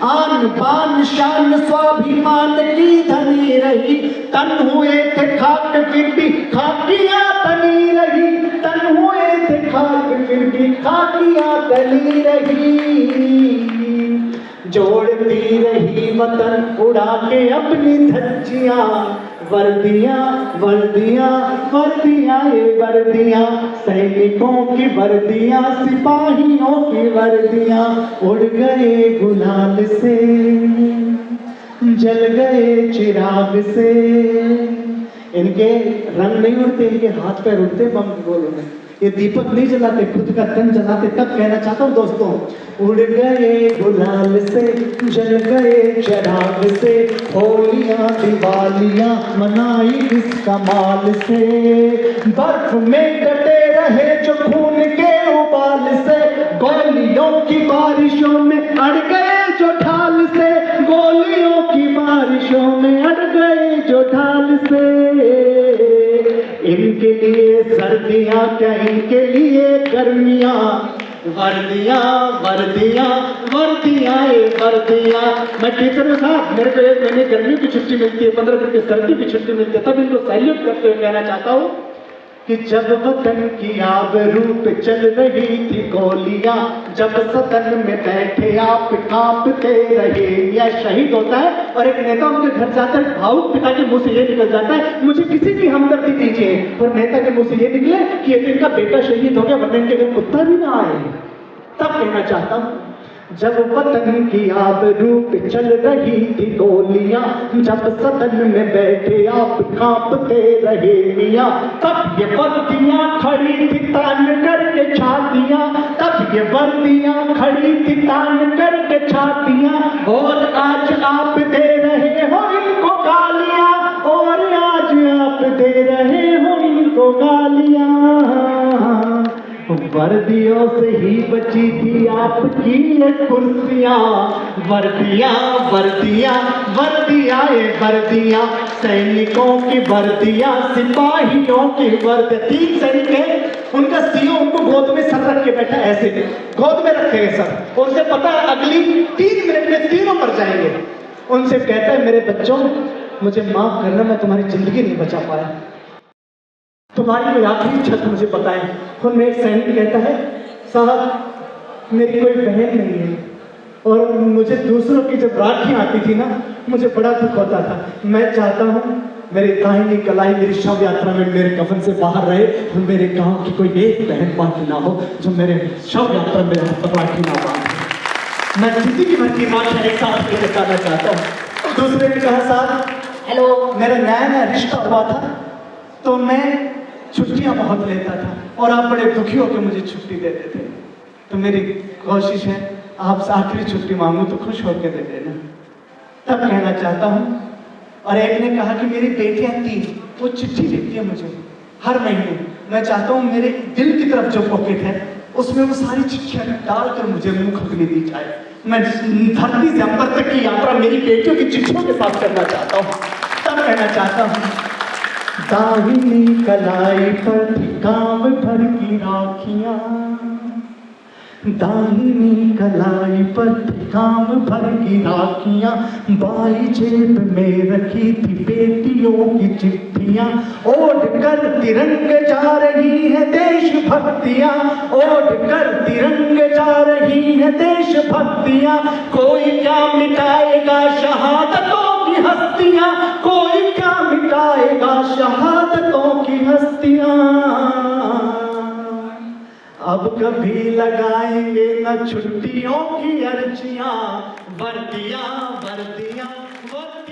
आन बान शान स्वाभिमान की धनी रही। तन हुए थे खाक फिर भी खाकियां बनी रही, तन हुए थे खाक फिर भी खाकियां बनी रही। जोड़ती रही वतन उड़ा के अपनी धज्जियां, वर्दियां वर्दियां वर्दियां ये वर्दियां, सैनिकों की वर्दियां सिपाहियों की वर्दियां। उड़ गए गुलाल से जल गए चिराग से। इनके रंग नहीं उड़ते, इनके हाथ पैर उड़ते बम गोलों में। ये दीपक नहीं जलाते, खुद का तन जलाते। तब कहना चाहता हूँ दोस्तों, उड़ गए गुलाल से जल गए चिराग से, होलियां दिवालियां मनाई इस कमाल से। बर्फ में डटे रहे जो खून के उबाल से, गोलियों की बारिशों में अड़ गए जो ढाल से, गोलियों की बारिशों में अड़ गए जो ढाल से। इनके लिए सर्दियां क्या इनके लिए गर्मियां, वर्दियां वर्दियां वर्दियां ये वर्दियां। मैं टीचर हूँ साहब, मेरे को 1 महीने गर्मी की छुट्टी मिलती है, 15 दिन की सर्दी की छुट्टी मिलती है, तब इनको सैल्यूट करते हुए कहना चाहता हूँ कि जब वतन की आबरू पे चल रही थी गोलियां, जब सदन में बैठे आप कांपते रहे। या शहीद होता है और एक नेता उनके घर जाकर भावुक पिता के मुंह से ये निकल जाता है, मुझे किसी की हमदर्दी दीजिए, और नेता के मुंह से ये निकले कि ये इनका बेटा शहीद हो गया, वरना इनके घर कुत्ता भी ना आए। तब कहना चाहता हूँ, जब वतन की आबरू पे चल रही थी गोलियां, जब सदन में बैठे आप कांपते रहे मियां, तब ये वर्दियां खड़ी थी तान करके छातियां, तब ये वर्दियां खड़ी थी तान करके छातियां। और आज आप दे रहे हो इनको गालियां, और आज आप दे रहे हो इनको गालियां। वर्दियों से ही बची थी आपकी ये कुर्सियां, वर्दियां वर्दियां वर्दियां ये वर्दियां, सैनिकों की वर्दियां सिपाहियों की वर्दियां। 3 सैनिक है, उनका सीओ उनको गोद में सर रख के बैठा, ऐसे गोद में रखे हैं सर, और उसे पता है अगली 3 मिनट में तीनों मर जाएंगे। उनसे कहता है, मेरे बच्चों मुझे माफ करना, मैं तुम्हारी जिंदगी नहीं बचा पाया, तुम्हारी कोई आखिरी इच्छा तो मुझे बताएं। और मेरे सैनिक कहता है, साहब मेरी कोई बहन नहीं है, और मुझे दूसरों की जब राखी आती थी ना, मुझे बड़ा दुख होता था। मैं चाहता हूँ मेरी दाहिनी कलाई मेरी शव यात्रा में मेरे कफन से बाहर रहे, और मेरे गांव की कोई एक बहन बाकी ना हो जो मेरे शव यात्रा में राखी ना बांधे। मैं जिंदगी भर की राखी एक साथ लेकर जाना चाहता हूँ। दूसरे ने कहा, साहब हेलो, मेरा नया रिश्ता हुआ था तो मैं छुट्टियां बहुत लेता था, और आप बड़े दुखी होकर मुझे छुट्टी देते थे, तो मेरी कोशिश है आपसे आखिरी छुट्टी मांगू तो खुश होकर दे देना। तब कहना चाहता हूँ, और एक ने कहा कि मेरी बेटियां 3, वो चिट्ठी लिखती है मुझे हर महीने। मैं चाहता हूँ मेरे दिल की तरफ जो पॉकेट है उसमें वो सारी चिट्ठियां डालकर मुझे मुंह खगनी दी जाए। मैं धरती से अंबर तक की यात्रा मेरी बेटियों की चिट्ठियों के साथ करना चाहता हूँ। तब कहना चाहता हूँ, दाहिनी कलाई पर गांव भर की राखियां, दाहिनी कलाई पर गांव भर की राखियां, बाई जेब में रखी थी बेटियों की चिट्ठियां। ओढ़ कर तिरंगे जा रही है देशभक्तियां, ओढ़ कर तिरंगे जा रही है देशभक्तियां। कोई क्या मिटाएगा शहादतों की हस्तियां, कोई क्या मिटाएगा शहादतों की हस्तियां। अब कभी लगाएंगे न छुट्टियों की अर्जियां, वर्दियां वर्दियां वर्दियां।